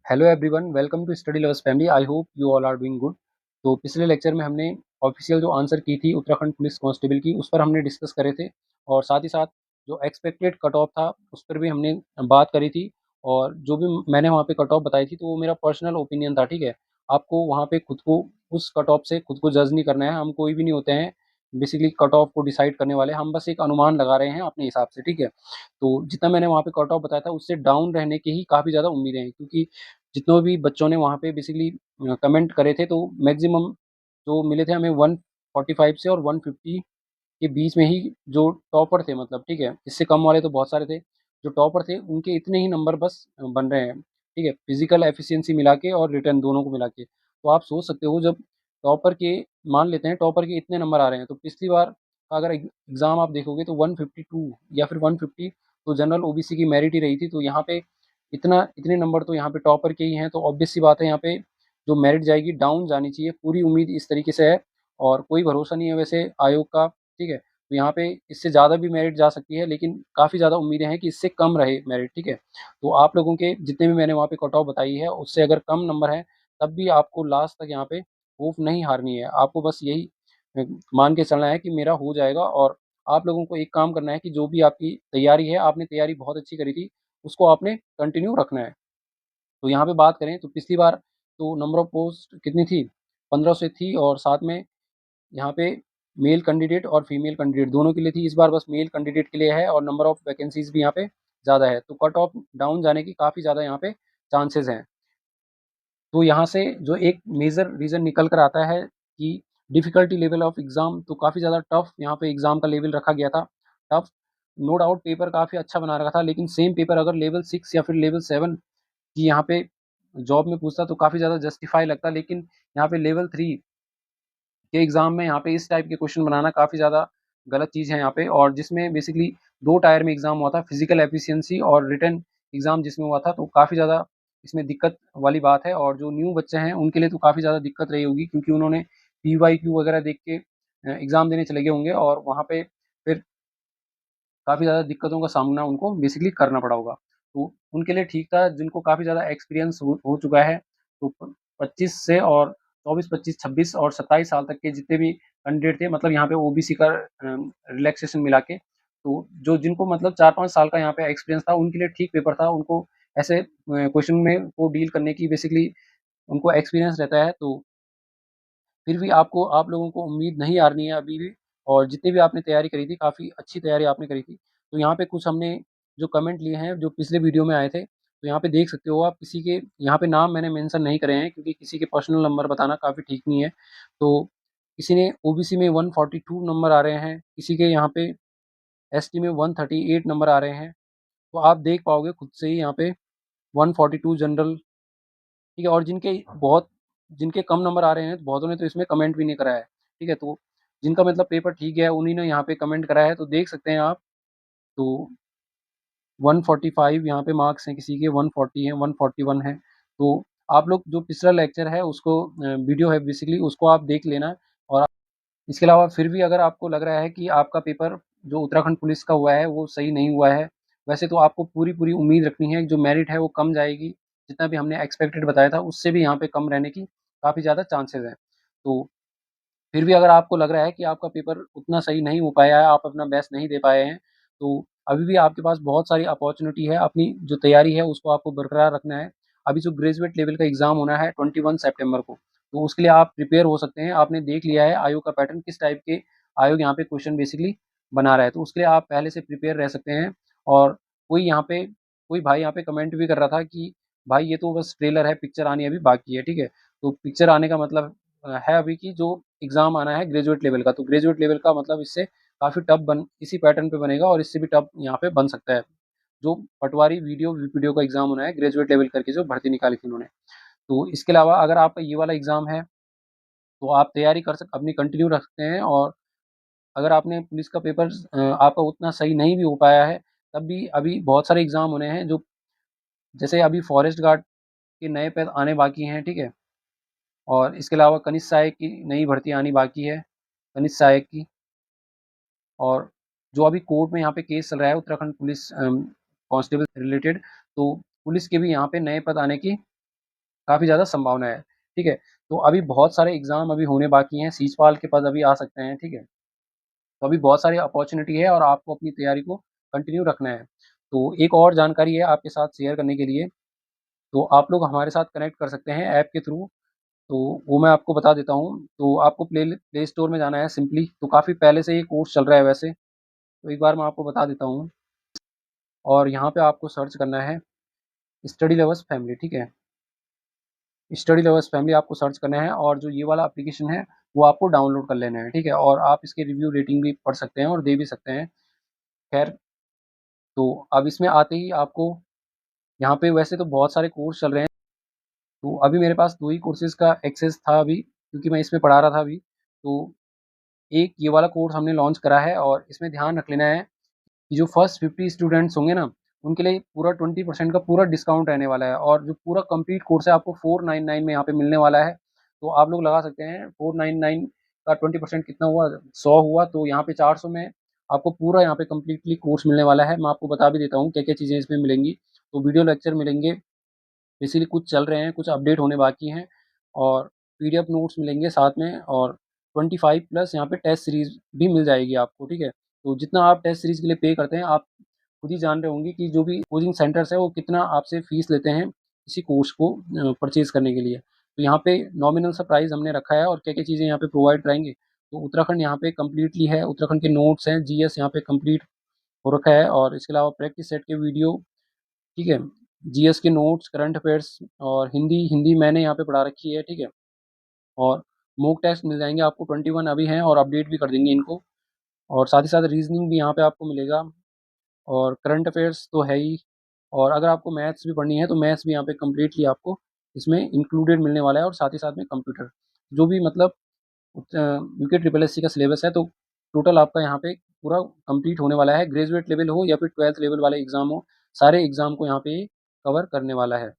Hello everyone, welcome to study lovers family. I hope you all are doing good. तो पिछले lecture में हमने official जो answer की थी उत्तराखंड पुलिस कांस्टेबल की, उस पर हमने डिस्कस करे थे। और साथ ही साथ जो एक्सपेक्टेड कट ऑफ था उस पर भी हमने बात करी थी। और जो भी मैंने वहाँ पे कट ऑफ बताई थी तो वो मेरा पर्सनल ओपिनियन था, ठीक है। आपको वहाँ पे खुद को उस कट ऑफ से खुद को जज नहीं करना है। हम कोई भी नहीं होते हैं बेसिकली कट ऑफ को डिसाइड करने वाले। हम बस एक अनुमान लगा रहे हैं अपने हिसाब से, ठीक है। तो जितना मैंने वहाँ पे कट ऑफ बताया था उससे डाउन रहने की ही काफ़ी ज़्यादा उम्मीदें हैं, क्योंकि जितने भी बच्चों ने वहाँ पे बेसिकली कमेंट करे थे तो मैक्सिमम जो मिले थे हमें 145 से और 150 के बीच में ही जो टॉपर थे, मतलब ठीक है। इससे कम वाले तो बहुत सारे थे। जो टॉपर थे उनके इतने ही नंबर बस बन रहे हैं, ठीक है, फिजिकल एफिशिएंसी मिला के और रिटर्न दोनों को मिला के। तो आप सोच सकते हो, जब टॉपर के मान लेते हैं टॉपर के इतने नंबर आ रहे हैं, तो पिछली बार का अगर एग्ज़ाम आप देखोगे तो 152 या फिर 150 तो जनरल ओबीसी की मेरिट ही रही थी। तो यहाँ पे इतने नंबर तो यहाँ पे टॉपर के ही हैं, तो ऑब्वियस सी बात है यहाँ पे जो मेरिट जाएगी डाउन जानी चाहिए। पूरी उम्मीद इस तरीके से है और कोई भरोसा नहीं है वैसे आयोग का, ठीक है। तो यहाँ पे इससे ज़्यादा भी मेरिट जा सकती है, लेकिन काफ़ी ज़्यादा उम्मीदें हैं कि इससे कम रहे मेरिट, ठीक है। तो आप लोगों के जितने भी मैंने वहाँ पे कट ऑफ बताई है उससे अगर कम नंबर है तब भी आपको लास्ट तक यहाँ पे होप नहीं हारनी है। आपको बस यही मान के चलना है कि मेरा हो जाएगा। और आप लोगों को एक काम करना है कि जो भी आपकी तैयारी है, आपने तैयारी बहुत अच्छी करी थी, उसको आपने कंटिन्यू रखना है। तो यहाँ पे बात करें तो पिछली बार तो नंबर ऑफ पोस्ट कितनी थी, 1500 थी। और साथ में यहाँ पे मेल कैंडिडेट और फीमेल कैंडिडेट दोनों के लिए थी। इस बार बस मेल कैंडिडेट के लिए है और नंबर ऑफ वैकेंसीज भी यहाँ पे ज़्यादा है, तो कट ऑफ डाउन जाने की काफ़ी ज़्यादा यहाँ पे चांसेस हैं। तो यहाँ से जो एक मेजर रीज़न निकल कर आता है कि डिफ़िकल्टी लेवल ऑफ एग्ज़ाम, तो काफ़ी ज़्यादा टफ यहाँ पे एग्ज़ाम का लेवल रखा गया था। टफ नो डाउट, पेपर काफ़ी अच्छा बना रखा था, लेकिन सेम पेपर अगर लेवल 6 या फिर लेवल 7 की यहाँ पे जॉब में पूछता तो काफ़ी ज़्यादा जस्टिफाई लगता। लेकिन यहाँ पे लेवल 3 के एग्ज़ाम में यहाँ पे इस टाइप के क्वेश्चन बनाना काफ़ी ज़्यादा गलत चीज़ है यहाँ पे। और जिसमें बेसिकली 2 टायर में एग्ज़ाम हुआ था, फिज़िकल एफिशिएंसी और रिटन एग्ज़ाम जिसमें हुआ था, तो काफ़ी ज़्यादा इसमें दिक्कत वाली बात है। और जो न्यू बच्चे हैं उनके लिए तो काफ़ी ज़्यादा दिक्कत रही होगी, क्योंकि उन्होंने पीवाईक्यू वगैरह देख के एग्ज़ाम देने चले गए होंगे और वहाँ पे फिर काफ़ी ज़्यादा दिक्कतों का सामना उनको बेसिकली करना पड़ा होगा। तो उनके लिए ठीक था जिनको काफ़ी ज़्यादा एक्सपीरियंस हो चुका है। तो 25 से और 24, 25, 26 और 27 साल तक के जितने भी कैंडिडेट थे, मतलब यहाँ पे ओबीसी का रिलैक्सेशन मिला के, तो जो जिनको मतलब 4-5 साल का यहाँ पे एक्सपीरियंस था उनके लिए ठीक पेपर था। उनको ऐसे क्वेश्चन में को डील करने की बेसिकली उनको एक्सपीरियंस रहता है। तो फिर भी आपको आप लोगों को उम्मीद नहीं हारनी है अभी भी। और जितनी भी आपने तैयारी करी थी, काफ़ी अच्छी तैयारी आपने करी थी। तो यहाँ पे कुछ हमने जो कमेंट लिए हैं जो पिछले वीडियो में आए थे, तो यहाँ पे देख सकते हो आप। किसी के यहाँ पे नाम मैंने मेंशन नहीं करे हैं क्योंकि किसी के पर्सनल नंबर बताना काफ़ी ठीक नहीं है। तो किसी ने ओबीसी में 142 नंबर आ रहे हैं, किसी के यहाँ पे एसटी में 138 नंबर आ रहे हैं। तो आप देख पाओगे खुद से ही यहाँ पे 142 जनरल, ठीक है। और जिनके कम नंबर आ रहे हैं, तो बहुतों ने तो इसमें कमेंट भी नहीं करा है, ठीक है। तो जिनका मतलब पेपर ठीक है उन्हीं ने यहाँ पे कमेंट करा है, तो देख सकते हैं आप। तो 145 यहाँ पे मार्क्स हैं, किसी के 140 हैं, 141 है। तो आप लोग जो पिछला लेक्चर है उसको वीडियो है बेसिकली, उसको आप देख लेना। और इसके अलावा फिर भी अगर आपको लग रहा है कि आपका पेपर जो उत्तराखंड पुलिस का हुआ है वो सही नहीं हुआ है, वैसे तो आपको पूरी उम्मीद रखनी है। जो मेरिट है वो कम जाएगी, जितना भी हमने एक्सपेक्टेड बताया था उससे भी यहाँ पे कम रहने की काफ़ी ज़्यादा चांसेस हैं। तो फिर भी अगर आपको लग रहा है कि आपका पेपर उतना सही नहीं हो पाया है, आप अपना बेस्ट नहीं दे पाए हैं, तो अभी भी आपके पास बहुत सारी अपॉर्चुनिटी है। अपनी जो तैयारी है उसको आपको बरकरार रखना है। अभी जो ग्रेजुएट लेवल का एग्ज़ाम होना है 21 सितंबर को, तो उसके लिए आप प्रिपेयर हो सकते हैं। आपने देख लिया है आयोग का पैटर्न, किस टाइप के आयोग यहाँ पे क्वेश्चन बेसिकली बना रहा है, तो उसके लिए आप पहले से प्रिपेयर रह सकते हैं। और कोई भाई यहाँ पे कमेंट भी कर रहा था कि भाई ये तो बस ट्रेलर है, पिक्चर आनी अभी बाकी है, ठीक है। तो पिक्चर आने का मतलब है अभी की जो एग्ज़ाम आना है ग्रेजुएट लेवल का, तो ग्रेजुएट लेवल का मतलब इससे काफ़ी टफ बन इसी पैटर्न पे बनेगा और इससे भी टफ यहाँ पे बन सकता है। जो पटवारी वीपीडीओ का एग्ज़ाम होना है ग्रेजुएट लेवल करके जो भर्ती निकाली थी उन्होंने। तो इसके अलावा अगर आपका ये वाला एग्ज़ाम है तो आप तैयारी कर सक अपनी कंटिन्यू रख सकते हैं। और अगर आपने पुलिस का पेपर आपका उतना सही नहीं भी हो पाया है, तब भी अभी बहुत सारे एग्ज़ाम होने हैं जो, जैसे अभी फॉरेस्ट गार्ड के नए पद आने बाकी हैं, ठीक है। और इसके अलावा कनिष्ठ सहायक की नई भर्ती आनी बाकी है, कनिष्ठ सहायक की। और जो अभी कोर्ट में यहाँ पे केस चल रहा है उत्तराखंड पुलिस कांस्टेबल से रिलेटेड, तो पुलिस के भी यहाँ पे नए पद आने की काफ़ी ज़्यादा संभावना है, ठीक है? तो अभी बहुत सारे एग्ज़ाम अभी होने बाकी हैं, सीजपाल के पद अभी आ सकते हैं, ठीक है? तो अभी बहुत सारी अपॉर्च्युनिटी है और आपको अपनी तैयारी को कंटिन्यू रखना है। तो एक और जानकारी है आपके साथ शेयर करने के लिए, तो आप लोग हमारे साथ कनेक्ट कर सकते हैं ऐप के थ्रू, तो वो मैं आपको बता देता हूँ। तो आपको प्ले स्टोर में जाना है सिंपली, तो काफ़ी पहले से ये कोर्स चल रहा है वैसे, तो एक बार मैं आपको बता देता हूँ और यहाँ पे आपको सर्च करना है स्टडी लवर्स फैमिली, ठीक है? स्टडी लवर्स फैमिली आपको सर्च करना है और जो ये वाला एप्लीकेशन है, वो आपको डाउनलोड कर लेना है, ठीक है? और आप इसके रिव्यू रेटिंग भी पढ़ सकते हैं और दे भी सकते हैं। खैर, तो अब इसमें आते ही आपको यहाँ पे वैसे तो बहुत सारे कोर्स चल रहे हैं, तो अभी मेरे पास 2 ही कोर्सेज़ का एक्सेस था अभी, क्योंकि मैं इसमें पढ़ा रहा था अभी। तो एक ये वाला कोर्स हमने लॉन्च करा है और इसमें ध्यान रख लेना है कि जो फर्स्ट 50 स्टूडेंट्स होंगे ना, उनके लिए पूरा 20% का पूरा डिस्काउंट रहने वाला है और जो पूरा कंप्लीट कोर्स है आपको 499 में यहाँ पे मिलने वाला है। तो आप लोग लगा सकते हैं 499 का 20% कितना हुआ? 100 हुआ, तो यहाँ पे 400 में आपको पूरा यहाँ पे कंप्लीटली कोर्स मिलने वाला है। मैं आपको बता भी देता हूँ क्या-क्या चीज़ें इसमें मिलेंगी। तो वीडियो लेक्चर मिलेंगे, इसीलिए कुछ चल रहे हैं, कुछ अपडेट होने बाकी हैं और पीडीएफ नोट्स मिलेंगे साथ में और 25 प्लस यहाँ पे टेस्ट सीरीज़ भी मिल जाएगी आपको, ठीक है? तो जितना आप टेस्ट सीरीज़ के लिए पे करते हैं, आप खुद ही जान रहे होंगे कि जो भी कोचिंग सेंटर्स हैं, वो कितना आपसे फ़ीस लेते हैं, किसी कोर्स को परचेज़ करने के लिए। तो यहाँ पे नॉमिनल सा प्राइस हमने रखा है और क्या-क्या चीज़ें यहाँ पे प्रोवाइड कराएँगे। तो उत्तराखंड यहाँ पे कंप्लीटली है, उत्तराखंड के नोट्स हैं, जीएस यहाँ पे कंप्लीट हो रखा है और इसके अलावा प्रैक्टिस सेट के वीडियो, ठीक है? जीएस के नोट्स, करंट अफ़ेयर्स और हिंदी हिंदी मैंने यहाँ पे पढ़ा रखी है, ठीक है? और मॉक टेस्ट मिल जाएँगे आपको, 21 अभी हैं और अपडेट भी कर देंगे इनको और साथ ही साथ रीज़निंग भी यहाँ पे आपको मिलेगा और करंट अफ़ेयर्स तो है ही और अगर आपको मैथ्स भी पढ़नी है, तो मैथ्स भी यहाँ पे कंप्लीटली आपको इसमें इंक्लूडेड मिलने वाला है और साथ ही साथ में कंप्यूटर। जो भी मतलब यूके ट्रिपल एससी का सिलेबस है, तो टोटल आपका यहाँ पे पूरा कंप्लीट होने वाला है। ग्रेजुएट लेवल हो या फिर 12th लेवल वाले एग्ज़ाम हो, सारे एग्ज़ाम को यहाँ पे कवर करने वाला है।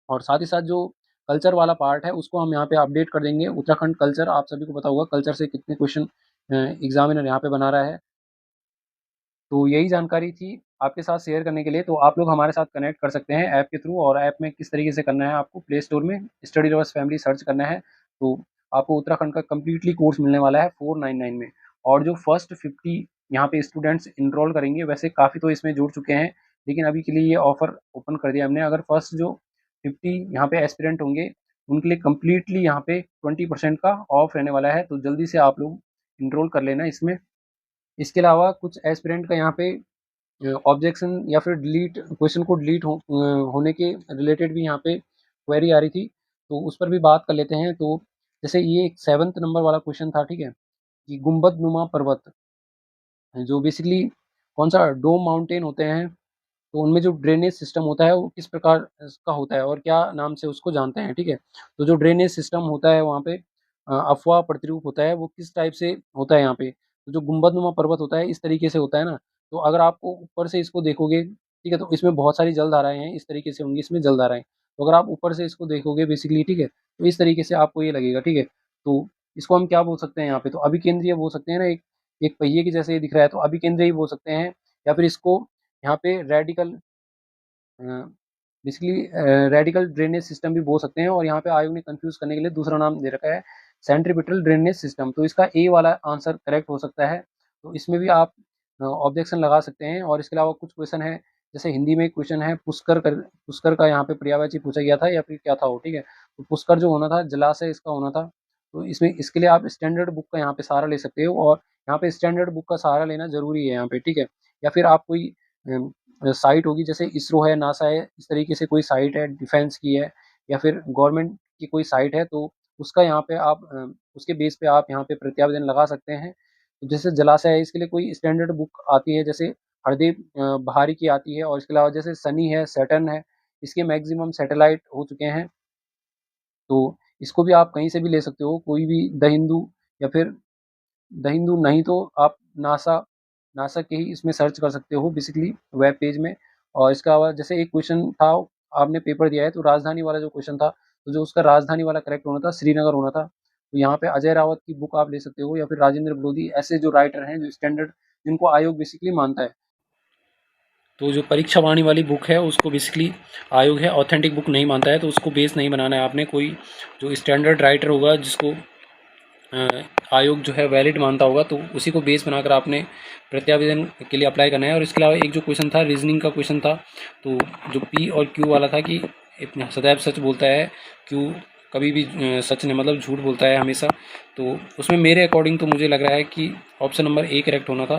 और साथ ही साथ जो कल्चर वाला पार्ट है, उसको हम यहाँ पे अपडेट कर देंगे। उत्तराखंड कल्चर आप सभी को पता होगा, कल्चर से कितने क्वेश्चन एग्ज़ामिनर यहाँ पे बना रहा है। तो यही जानकारी थी आपके साथ शेयर करने के लिए, तो आप लोग हमारे साथ कनेक्ट कर सकते हैं ऐप के थ्रू और ऐप में किस तरीके से करना है आपको प्ले स्टोर में स्टडी लवर्स फैमिली सर्च करना है, तो आपको उत्तराखंड का कंप्लीटली कोर्स मिलने वाला है 499 में। और जो फर्स्ट 50 यहाँ पे स्टूडेंट्स एनरोल करेंगे, वैसे काफ़ी तो इसमें जुड़ चुके हैं, लेकिन अभी के लिए ये ऑफ़र ओपन कर दिया हमने। अगर फर्स्ट जो 50 यहाँ पे एस्पिरेंट होंगे, उनके लिए कंप्लीटली यहाँ पे 20% का ऑफ रहने वाला है, तो जल्दी से आप लोग एनरोल कर लेना इसमें। इसके अलावा कुछ एस्पिरेंट का यहाँ पे ऑब्जेक्शन या फिर डिलीट क्वेश्चन को डिलीट होने के रिलेटेड भी यहाँ पे क्वेरी आ रही थी, तो उस पर भी बात कर लेते हैं। तो जैसे ये एक 7th नंबर वाला क्वेश्चन था, ठीक है? कि गुंबद नुमा पर्वत, जो बेसिकली कौन-सा डोम माउंटेन होते हैं, तो उनमें जो ड्रेनेज सिस्टम होता है, वो किस प्रकार का होता है और क्या नाम से उसको जानते हैं, ठीक है? तो जो ड्रेनेज सिस्टम होता है वहाँ पे अफ़वाह प्रतिरूप होता है, वो किस टाइप से होता है यहाँ पे? तो जो गुंबदनुमा पर्वत होता है, इस तरीके से होता है ना, तो अगर आपको ऊपर से इसको देखोगे, ठीक है? तो इसमें बहुत सारी जलधाराएँ हैं, इस तरीके से होंगी इसमें जलधाराएँ। तो अगर आप ऊपर से इसको देखोगे बेसिकली, ठीक है? तो इस तरीके से आपको ये लगेगा, ठीक है? तो इसको हम क्या बोल सकते हैं यहाँ पे? तो अभिकेंद्रीय बोल सकते हैं ना, एक एक पहिए के जैसे ये दिख रहा है, तो अभिकेंद्रीय बोल सकते हैं या फिर इसको यहाँ पे रेडिकल अ, बेसिकली रेडिकल ड्रेनेज सिस्टम भी बोल सकते हैं और यहाँ पे आयोग ने कन्फ्यूज़ करने के लिए दूसरा नाम दे रखा है सेंट्रीपिटल ड्रेनेज सिस्टम। तो इसका ए वाला आंसर करेक्ट हो सकता है। तो इसमें भी आप ऑब्जेक्शन लगा सकते हैं और इसके अलावा कुछ क्वेश्चन है, जैसे हिंदी में एक क्वेश्चन है पुष्कर का यहाँ पे पर्यायवाची पूछा गया था या फिर क्या था वो, ठीक है? तो पुष्कर जो होना था जलाशय इसका होना था। तो इसमें इसके लिए आप स्टैंडर्ड बुक का यहाँ पे सहारा ले सकते हो और यहाँ पे स्टैंडर्ड बुक का सहारा लेना ज़रूरी है यहाँ पे, ठीक है? या फिर आप कोई अ साइट होगी, जैसे इसरो है, नासा है, इस तरीके से कोई साइट है, डिफेंस की है या फिर गवर्नमेंट की कोई साइट है, तो उसका यहाँ पे आप उसके बेस पे आप यहाँ पे प्रत्यावेदन लगा सकते हैं। तो जैसे जलाशय है, इसके लिए कोई स्टैंडर्ड बुक आती है, जैसे हरदीप बहारी की आती है और इसके अलावा जैसे सनी है, सैटर्न है, इसके मैक्सिमम सैटेलाइट हो चुके हैं। तो इसको भी आप कहीं से भी ले सकते हो, कोई भी द हिंदू या फिर द हिंदू नहीं तो आप नासा नासा के ही इसमें सर्च कर सकते हो बेसिकली वेब पेज में। और इसके अलावा जैसे एक क्वेश्चन था, आपने पेपर दिया है तो राजधानी वाला जो क्वेश्चन था, तो जो उसका राजधानी वाला करेक्ट होना था श्रीनगर होना था। तो यहाँ पे अजय रावत की बुक आप ले सकते हो या फिर राजेंद्र बलोदी, ऐसे जो राइटर हैं जो स्टैंडर्ड जिनको आयोग बेसिकली मानता है। तो जो परीक्षा वाणी वाली बुक है उसको बेसिकली आयोग है ऑथेंटिक बुक नहीं मानता है, तो उसको बेस नहीं बनाना है आपने। कोई जो स्टैंडर्ड राइटर होगा जिसको आयोग जो है वैलिड मानता होगा, तो उसी को बेस बनाकर आपने प्रत्यावेदन के लिए अप्लाई करना है। और इसके अलावा एक जो क्वेश्चन था रीजनिंग का क्वेश्चन था, तो जो पी और क्यू वाला था कि इतना सदैव सच बोलता है, क्यू कभी भी सच नहीं मतलब झूठ बोलता है हमेशा। तो उसमें मेरे अकॉर्डिंग तो मुझे लग रहा है कि ऑप्शन नंबर ए करेक्ट होना था।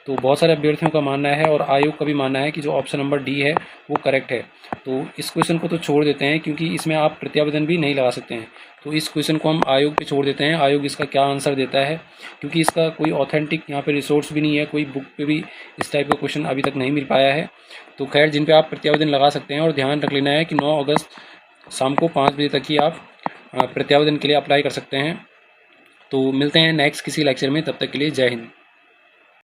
तो बहुत सारे अभ्यर्थियों का मानना है और आयोग का भी मानना है कि जो ऑप्शन नंबर डी है वो करेक्ट है। तो इस क्वेश्चन को तो छोड़ देते हैं क्योंकि इसमें आप प्रत्यावेदन भी नहीं लगा सकते हैं। तो इस क्वेश्चन को हम आयोग पे छोड़ देते हैं, आयोग इसका क्या आंसर देता है, क्योंकि इसका कोई ऑथेंटिक यहाँ पे रिसोर्स भी नहीं है, कोई बुक पे भी इस टाइप का क्वेश्चन अभी तक नहीं मिल पाया है। तो खैर जिन पे आप प्रत्यावेदन लगा सकते हैं, और ध्यान रख लेना है कि 9 अगस्त शाम को 5 बजे तक ही आप प्रत्यावेदन के लिए अप्लाई कर सकते हैं। तो मिलते हैं नेक्स्ट किसी लेक्चर में, तब तक के लिए जय हिंद।